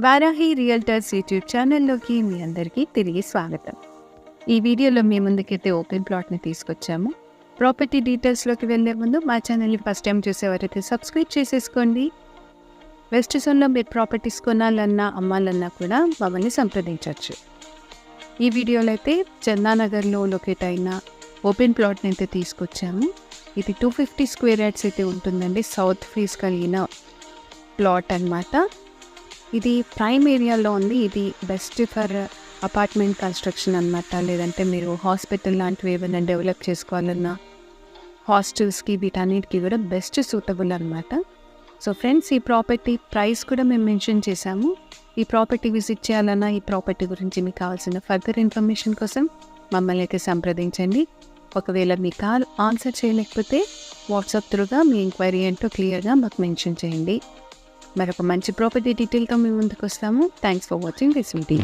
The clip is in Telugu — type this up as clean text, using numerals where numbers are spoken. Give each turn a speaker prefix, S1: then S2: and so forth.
S1: వారాహి రియల్టర్స్ యూట్యూబ్ ఛానల్లోకి మీ అందరికీ తిరిగి స్వాగతం. ఈ వీడియోలో మీ ముందుకైతే ఓపెన్ ప్లాట్ని తీసుకొచ్చాము. ప్రాపర్టీ డీటెయిల్స్లోకి వెళ్ళే ముందు మా ఛానల్ని ఫస్ట్ టైం చూసేవారైతే సబ్స్క్రైబ్ చేసేసుకోండి. వెస్ట్ జోన్లో మీరు ప్రాపర్టీస్ కొనాలన్నా అమ్మాలన్నా కూడా మమ్మల్ని సంప్రదించవచ్చు. ఈ వీడియోలో అయితే చందానగర్లో లొకేట్ అయిన ఓపెన్ ప్లాట్ని అయితే తీసుకొచ్చాము. ఇది 250 స్క్వేర్ యార్డ్స్ అయితే ఉంటుందండి. సౌత్ ఫేస్ కలిగిన ప్లాట్ అన్నమాట. ఇది ప్రైమ్ ఏరియాలో ఉంది. ఇది బెస్ట్ ఫర్ అపార్ట్మెంట్ కన్స్ట్రక్షన్ అన్నమాట. లేదంటే మీరు హాస్పిటల్ లాంటివి ఏమైనా డెవలప్ చేసుకోవాలన్నా హాస్టల్స్కి వీటన్నిటికీ కూడా బెస్ట్ సూటబుల్ అనమాట. సో ఫ్రెండ్స్, ఈ ప్రాపర్టీ ప్రైస్ కూడా మేము మెన్షన్ చేశాము. ఈ ప్రాపర్టీ విజిట్ చేయాలన్నా ఈ ప్రాపర్టీ గురించి మీకు కావాల్సిన ఫర్దర్ ఇన్ఫర్మేషన్ కోసం మమ్మల్ని అయితే సంప్రదించండి. ఒకవేళ మీ కాల్ ఆన్సర్ చేయలేకపోతే వాట్సాప్ త్రూగా మీ ఎంక్వైరీ ఏంటో క్లియర్గా మాకు మెన్షన్ చేయండి. మరొక మంచి ప్రాపర్టీ డీటెయిల్తో మేము ముందుకు వస్తాము. Thanks for watching this video.